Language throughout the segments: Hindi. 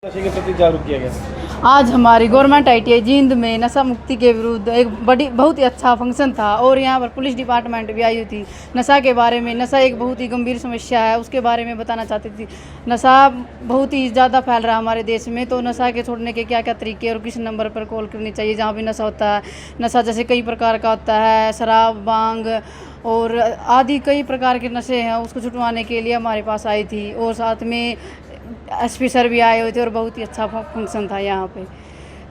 नशे के प्रति जागरूक किया गया। आज हमारी गवर्नमेंट ITI जींद में नशा मुक्ति के विरुद्ध एक बहुत ही अच्छा फंक्शन था और यहाँ पर पुलिस डिपार्टमेंट भी आई हुई थी। नशा के बारे में, नशा एक बहुत ही गंभीर समस्या है, उसके बारे में बताना चाहती थी। नशा बहुत ही ज़्यादा फैल रहा है हमारे देश में, तो नशा के छोड़ने के क्या क्या तरीके और किस नंबर पर कॉल करनी चाहिए जहाँ भी नशा होता है। नशा जैसे कई प्रकार का होता है, शराब, भांग और आदि कई प्रकार के नशे हैं, उसको छुटवाने के लिए हमारे पास आई थी और साथ में SP सर भी आए हुए थे और बहुत ही अच्छा फंक्शन था यहाँ पे।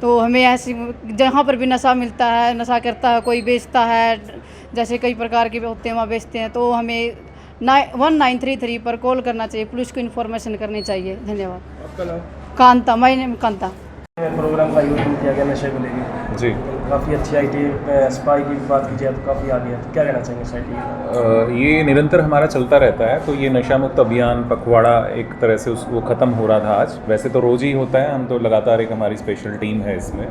तो हमें ऐसी जहाँ पर भी नशा मिलता है, नशा करता है, कोई बेचता है, जैसे कई प्रकार के होते हैं वहाँ बेचते हैं, तो हमें 1933 पर कॉल करना चाहिए, पुलिस को इन्फॉर्मेशन करनी चाहिए। धन्यवाद। आपका नाम? Kanta, my name Kanta. Programme का आयोजन किया गया नशे को लेकर। जी, काफ़ी अच्छी ITI स्पाई की बात की जाए तो काफ़ी आगे है, तो क्या कहना चाहेंगे ITI? ये निरंतर हमारा चलता रहता है। तो ये नशा मुक्त अभियान पखवाड़ा एक तरह से वो ख़त्म हो रहा था आज। वैसे तो रोज़ ही होता है, हम तो लगातार एक हमारी स्पेशल टीम है इसमें।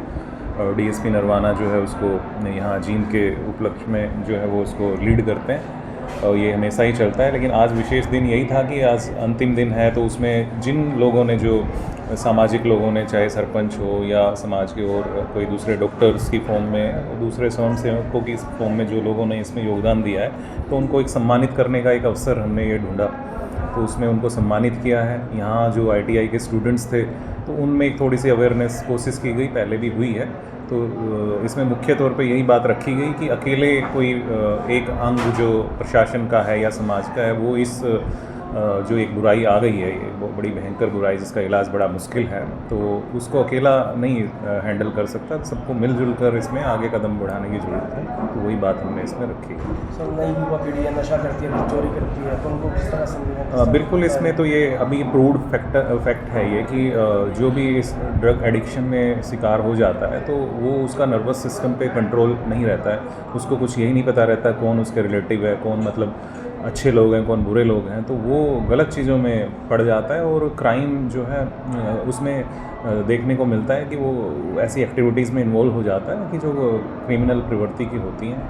DSP नरवाना जो है उसको यहाँ जींद के उपलक्ष्य में जो है वो उसको लीड करते हैं और ये हमेशा ही चलता है। लेकिन आज विशेष दिन यही था कि आज अंतिम दिन है, तो उसमें जिन लोगों ने, जो सामाजिक लोगों ने, चाहे सरपंच हो या समाज के और कोई दूसरे डॉक्टर्स की फॉर्म में, दूसरे स्वयंसेवकों की फॉर्म में जो लोगों ने इसमें योगदान दिया है, तो उनको एक सम्मानित करने का एक अवसर हमने ये ढूंढा, तो उसमें उनको सम्मानित किया है। यहाँ जो ITI के स्टूडेंट्स थे तो उनमें एक थोड़ी सी अवेयरनेस कोशिश की गई, पहले भी हुई है। तो इसमें मुख्य तौर पे यही बात रखी गई कि अकेले कोई एक अंग जो प्रशासन का है या समाज का है, वो इस जो एक बुराई आ गई है, ये बहुत बड़ी भयंकर बुराई जिसका इलाज बड़ा मुश्किल है, तो उसको अकेला नहीं हैंडल कर सकता। सबको मिलजुल कर इसमें आगे कदम बढ़ाने की ज़रूरत है, तो वही बात हमने इसमें रखी। सर, नई युवा पीढ़ी है, नशा करती है, चोरी करती है, तो उनको किस तरह समझें? बिल्कुल, इसमें तो ये अभी प्रूव्ड फैक्ट है ये कि जो भी इस ड्रग एडिक्शन में शिकार हो जाता है तो वो उसका नर्वस सिस्टम पे कंट्रोल नहीं रहता है। उसको कुछ यही नहीं पता रहता कौन उसके रिलेटिव है, कौन मतलब अच्छे लोग हैं, कौन बुरे लोग हैं, तो वो गलत चीज़ों में पड़ जाता है और क्राइम जो है उसमें देखने को मिलता है कि वो ऐसी एक्टिविटीज़ में इन्वॉल्व हो जाता है कि जो क्रिमिनल प्रवृत्ति की होती हैं।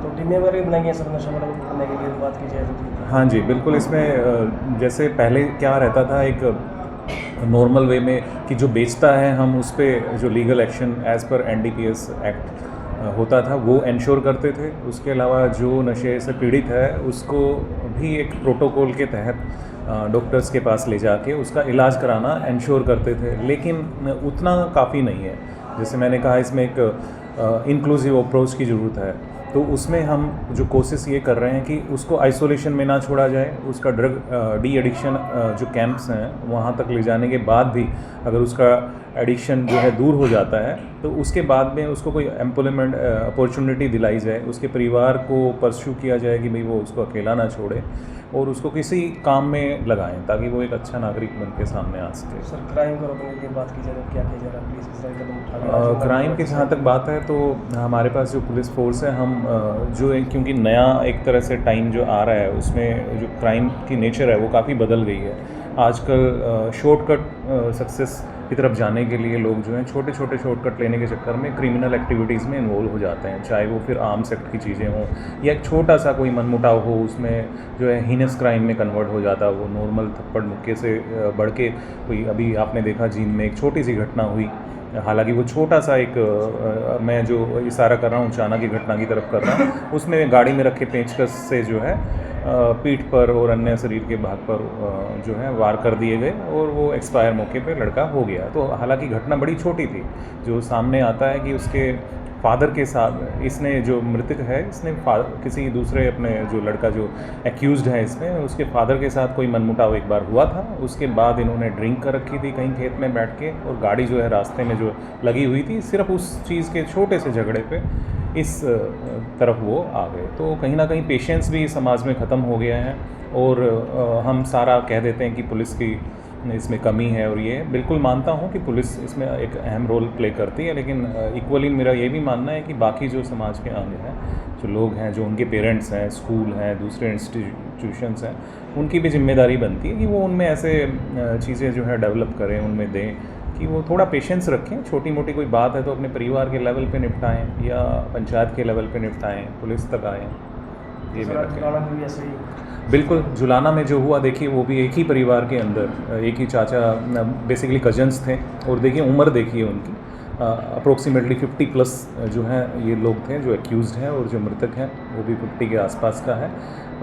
तो टीमें वगैरह बनाई हैं सर नशा मुक्त करने के लिए, बात की जाए तो? हाँ जी, बिल्कुल। इसमें जैसे पहले क्या रहता था, एक नॉर्मल वे में कि जो बेचता है हम उस पर जो legal action as per NDPS act होता था वो इंश्योर करते थे। उसके अलावा जो नशे से पीड़ित है उसको भी एक प्रोटोकॉल के तहत डॉक्टर्स के पास ले जाके उसका इलाज कराना इंश्योर करते थे, लेकिन उतना काफ़ी नहीं है। जैसे मैंने कहा, इसमें एक इंक्लूसिव अप्रोच की ज़रूरत है, तो उसमें हम जो कोशिश ये कर रहे हैं कि उसको आइसोलेशन में ना छोड़ा जाए। उसका ड्रग डी एडिक्शन जो कैंप्स हैं वहाँ तक ले जाने के बाद भी अगर उसका एडिक्शन जो है दूर हो जाता है तो उसके बाद में उसको कोई एम्प्लॉयमेंट अपॉर्चुनिटी दिलाई जाए, उसके परिवार को परस्यू किया जाए कि भाई वो उसको अकेला ना छोड़े और उसको किसी काम में लगाएं ताकि वो एक अच्छा नागरिक बन के सामने आ सके। सर, क्राइम को रोकने की बात की जाए तो क्या किया जा रहा है? पुलिस किस तरह कदम उठा रही है? क्राइम की जहाँ तक बात है तो हमारे पास जो पुलिस फोर्स है, हम जो क्योंकि नया एक तरह से टाइम जो आ रहा है उसमें जो क्राइम की नेचर है वो काफ़ी बदल गई है। आजकल शॉर्टकट सक्सेस की तरफ जाने के लिए लोग जो हैं छोटे छोटे शॉर्टकट लेने के चक्कर में क्रिमिनल एक्टिविटीज़ में इन्वॉल्व हो जाते हैं, चाहे वो फिर आर्म्स एक्ट की चीज़ें हों या एक छोटा सा कोई मनमुटाव हो, उसमें जो है हीनस क्राइम में कन्वर्ट हो जाता है। वो नॉर्मल थप्पड़ मुक्के से बढ़ के कोई, अभी आपने देखा जींद में एक छोटी सी घटना हुई, हालांकि वो छोटा सा एक मैं जो इशारा कर रहा हूँ चाना की घटना की तरफ कर रहा हूँ, उसमें गाड़ी में रखे पेंचकस से जो है पीठ पर और अन्य शरीर के भाग पर जो है वार कर दिए गए और वो एक्सपायर मौके पे लड़का हो गया। तो हालांकि घटना बड़ी छोटी थी। जो सामने आता है कि उसके फादर के साथ इसने, जो मृतक है, इसने किसी दूसरे अपने जो लड़का जो एक्यूज्ड है इसमें, उसके फादर के साथ कोई मनमुटाव एक बार हुआ था। उसके बाद इन्होंने ड्रिंक कर रखी थी कहीं खेत में बैठ के और गाड़ी जो है रास्ते में जो लगी हुई थी, सिर्फ उस चीज़ के छोटे से झगड़े पे इस तरफ वो आ गए। तो कहीं ना कहीं पेशेंस भी समाज में ख़त्म हो गया है और हम सारा कह देते हैं कि पुलिस की इसमें कमी है, और ये बिल्कुल मानता हूँ कि पुलिस इसमें एक अहम रोल प्ले करती है, लेकिन इक्वली मेरा ये भी मानना है कि बाकी जो समाज के अंग हैं, जो लोग हैं, जो उनके पेरेंट्स हैं, स्कूल हैं, दूसरे इंस्टीट्यूशंस हैं, उनकी भी जिम्मेदारी बनती है कि वो उनमें ऐसे चीज़ें जो है डेवलप करें, उनमें दें कि वो थोड़ा पेशेंस रखें। छोटी मोटी कोई बात है तो अपने परिवार के लेवल पे निपटाएं या पंचायत के लेवल पे निपटाएं, पुलिस तक आएँ। ये मेरा जुलाना में भी ऐसे ही बिल्कुल। जुलाना में जो हुआ देखिए, वो भी एक ही परिवार के अंदर एक ही चाचा, बेसिकली कजन्स थे, और देखिए उम्र देखिए उनकी अप्रोक्सीमेटली 50+ जो हैं ये लोग थे जो एक्यूज़ड हैं, और जो मृतक हैं वो भी 50 के आसपास का है।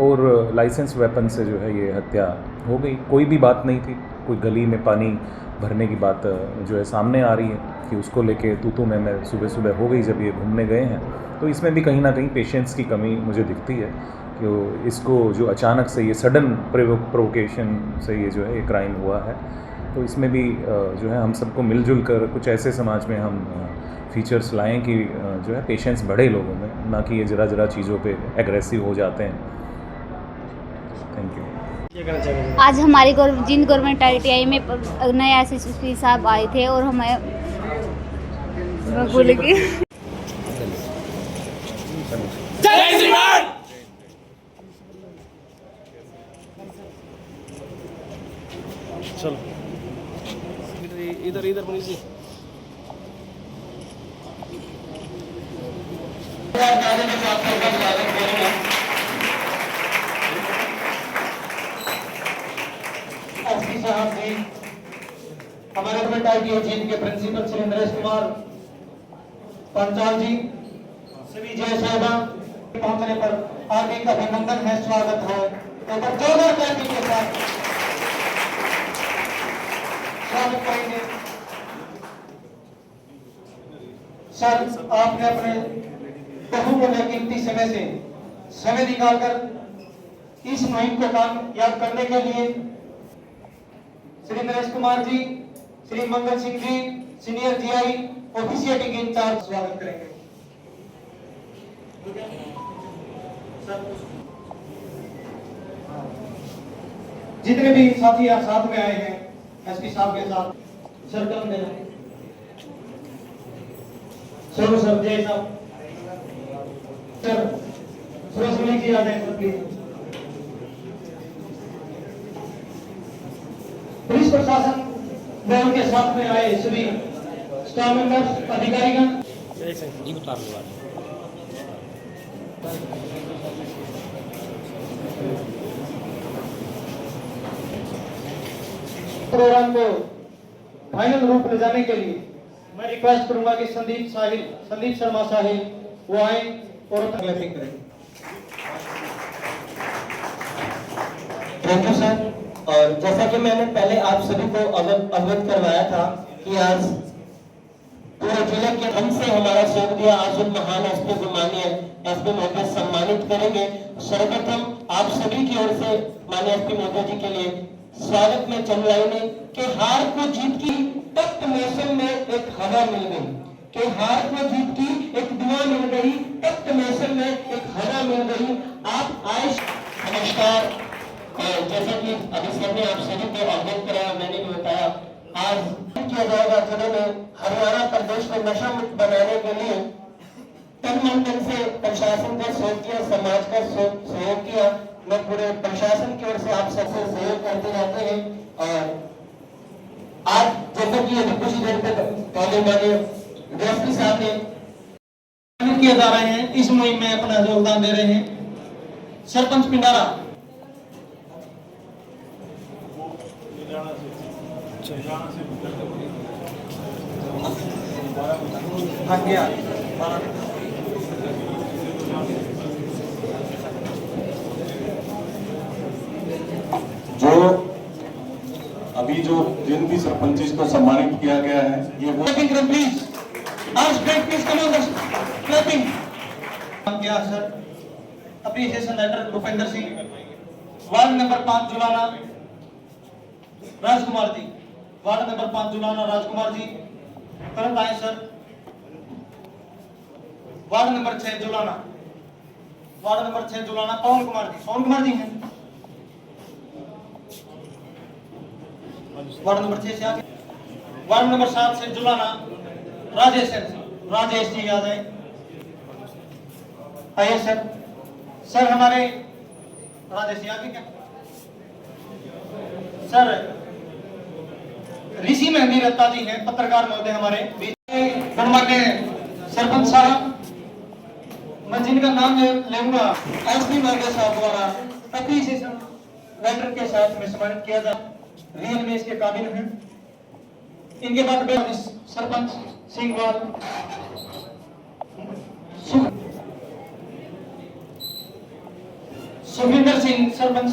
और लाइसेंस वेपन से जो है ये हत्या हो गई। कोई भी बात नहीं थी, कोई गली में पानी भरने की बात जो है सामने आ रही है कि उसको लेके तू मैं सुबह सुबह हो गई जब ये घूमने गए हैं। तो इसमें भी कहीं ना कहीं पेशेंस की कमी मुझे दिखती है कि इसको जो अचानक से ये सडन प्रोवोकेशन से ये जो है ये क्राइम हुआ है। तो इसमें भी जो है हम सबको मिलजुल कर कुछ ऐसे समाज में हम फीचर्स लाएं कि जो है पेशेंस बढ़े लोगों में, ना कि ये ज़रा चीज़ों पे एग्रेसिव हो जाते हैं। Thank you. क्या कहना चाहेंगे? आज हमारी जींद गवर्नमेंट ITI में नए SSP साहब आए थे और हमें बोलेगी चलो इधर इधर मनीष जी। एसपी साहब जी, हमारे गवर्नमेंट ITI जींद के प्रिंसिपल श्री नरेश कुमार पंचाल जी, सभी जय साहिबान पहुंचने पर हार्दिक अभिनंदन है, स्वागत है। एक बार जोरदार क्लैपिंग के साथ स्वागत करेंगे। सर, आपने अपने बहुमूल्य कीमती समय निकालकर इस मुहिम को कामयाब करने के लिए Shri Naresh Kumar ji, Shri Mangal Singh ji, senior GI officiating in charge, स्वागत करेंगे। जितने भी साथी साथ में आए हैं एसपी साहब के साथ, सर्कल में सर जय साहब, सर सुरेश मलिक जी आ जाए सर प्लीज। पुलिस प्रशासन व उनके साथ में आए सभी स्टाफ मेंबर्स, अधिकारीगण, प्रोग्राम को फाइनल रूप ले जाने के लिए मैं रिक्वेस्ट करूंगा कि संदीप शर्मा साहिब वो आए और अपना क्लैपिंग करें। Thank you sir. और जैसा कि मैंने पहले आप सभी को अवगत करवाया था कि आज पूरे जिले के हमसे हमारा शोक दिया, आज उन महान एसपी को माननीय एसपी महोदय सम्मानित करेंगे। सर्वप्रथम आप सभी की ओर से माननीय एसपी महोदय जी के लिए स्वागत में चल रहे कि हार को जीत की तख्त मौसम में एक हवा मिल गई, कि हार को जीत की एक दुआ मिल गई, तख्त मौसम में एक हवा मिल गई। आप आए। नमस्कार। और जैसा कि अभी सर ने आप सभी को अवगत कराया, मैंने भी बताया, आज किया जाएगा जिन्होंने हरियाणा प्रदेश को नशा मुक्त बनाने के लिए तन मन धन से प्रशासन का सहयोग किया, समाज का सहयोग किया। मैं पूरे प्रशासन की ओर से आप सबसे सहयोग करते रहते हैं। और आज जैसा कि अभी कुछ देर पहले माननीय एसपी साहब ने किए जा रहे हैं, इस मुहिम में अपना योगदान दे रहे हैं सरपंच पिंडारा। जो अभी जो जिन भी सरपंच को सम्मानित किया गया है, ये वो प्लीज क्या sir, appreciation letter Bhupendra Singh, ward number 5 Julana Rajkumar ji, ward number 5 Julana Rajkumar ji तुरंत आए sir. Ward number 6 Julana, ward number 6 Julana Pawan Kumar ji हैं। वार्ड नंबर 6 से आगे वार्ड नंबर 7 से जुलाना राजेश जी आ जाए। आइए सर हमारे राजेश जी आगे क्या सर, ऋषि मेहंदी रत्ता जी हैं, पत्रकार महोदय हमारे बीच में। गणमान्य सरपंच साहब, मंजिल जिनका नाम लेऊंगा एसपी महोदय साहब द्वारा अप्रिसिएशन लेटर के साथ में सम्मानित किया जाए। रियल में इसके काबिल हैं। इनके बाद सरपंच सिंहवाल, सुखविंदर सिंह सरपंच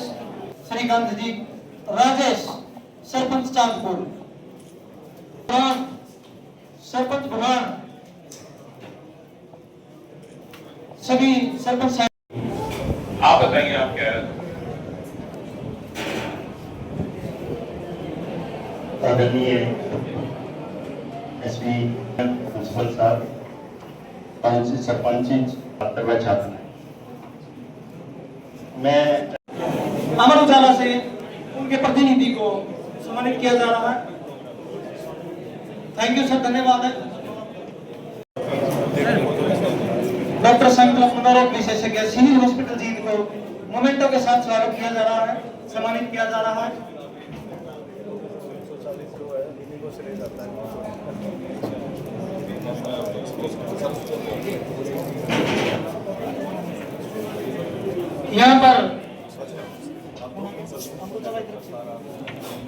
श्रीकांत जी, राजेश सरपंच चांदपुर, सरपंच भगवान, सभी सरपंच साहब। आप बताइए आप क्या आदरणीय एसपी प्रिंसिपल साहब, पंच सरपंच छात्र छात्र, मैं अमर उजाला से उनके प्रतिनिधि को सम्मानित किया जा रहा है। थैंक यू सर, धन्यवाद है। डॉक्टर संकल्प मनोरोग विशेषज्ञ सिविल हॉस्पिटल जींद को मोमेंटो के साथ स्वागत किया जा रहा है, सम्मानित किया जा रहा है। यहाँ पर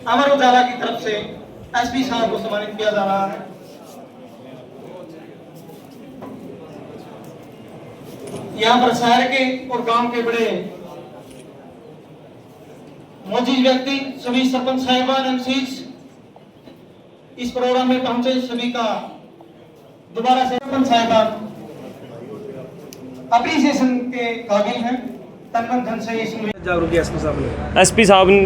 अमर उजाला की तरफ से एसपी साहब को सम्मानित किया जा रहा है। यहाँ पर शहर के और गांव के बड़े मौजूद व्यक्ति, सभी सरपंच साहिबान एमसीज इस प्रोग्राम में पहुंचे, सभी का दोबारा से सरपंच साहिबान अप्रिसिएशन के काबिल हैं। तन धन से इसमें जागरूक किया एसपी साहब ने।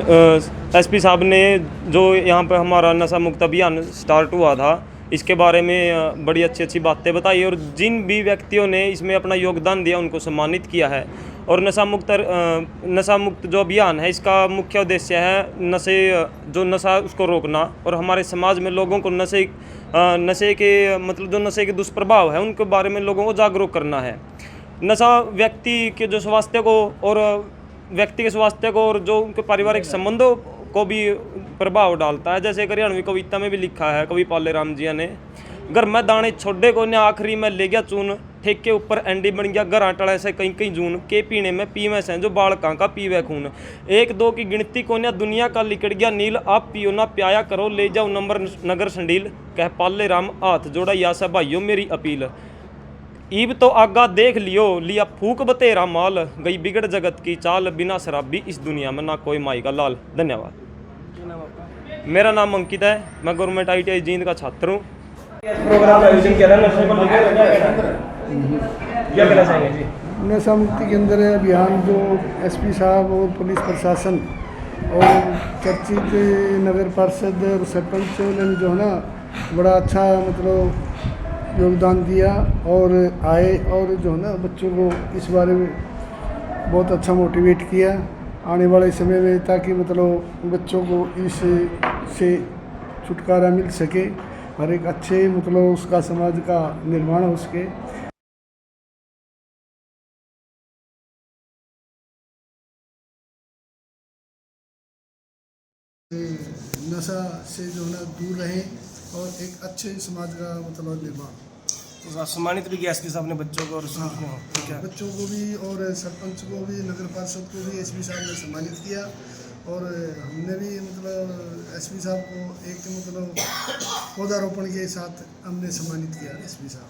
एसपी साहब ने जो यहाँ पे हमारा नशा मुक्त अभियान स्टार्ट हुआ था, इसके बारे में बड़ी अच्छी अच्छी बातें बताई और जिन भी व्यक्तियों ने इसमें अपना योगदान दिया उनको सम्मानित किया है। और नशा मुक्त जो अभियान है, इसका मुख्य उद्देश्य है नशा उसको रोकना और हमारे समाज में लोगों को नशे के मतलब जो नशे के दुष्प्रभाव है उनके बारे में लोगों को जागरूक करना है। नशा व्यक्ति के जो स्वास्थ्य को और जो उनके पारिवारिक संबंधों को भी प्रभाव डालता है। जैसे हरियाणवी कविता में भी लिखा है कवि पाले राम जी ने, घर में दाने छोड़े को ने आखिरी में ले गया चून, ठेके ऊपर एंडी बन गया घर आटड़ा से कहीं कहीं जून, के पीने में पीवे से जो बालका का पीवे खून, एक दो की गिनती को ने दुनिया का लिकड़ गया नील, आप पियो ना प्याया करो ले जाओ नंबर नगर संडील, कह पाले राम हाथ जोड़ा या सा भाइयों मेरी अपील, ईब तो आगा देख लिया फूक बतेरा माल, गई बिगड़ जगत की चाल, बिना शराबी इस दुनिया में ना कोई माई का लाल। धन्यवाद। मेरा नाम अंकित है, मैं गवर्नमेंट ITI जींद का छात्र हूँ। प्रोग्राम का आयोजन किया था नशे को लेकर, क्या कहना चाहेंगे जी? नशा मुक्ति के अंदर अभियान जो एसपी साहब और पुलिस प्रशासन और चर्चित नगर पार्षद और सरपंच ने जो है ना बड़ा अच्छा मतलब योगदान दिया और आए और जो है ना बच्चों को इस बारे में बहुत अच्छा मोटिवेट किया आने वाले समय में, ताकि मतलब बच्चों को इस से छुटकारा मिल सके और एक अच्छे मतलब उसका समाज का निर्माण हो सके। नशा से जो है ना दूर रहें और एक अच्छे समाज का मतलब निर्माण। तो सम्मानित भी किया एसपी साहब ने बच्चों को और बच्चों को भी और सरपंच को भी, नगर पार्षद को भी एसपी साहब ने सम्मानित किया और हमने भी मतलब एसपी साहब को एक मतलब पौधारोपण के साथ हमने सम्मानित किया एसपी साहब।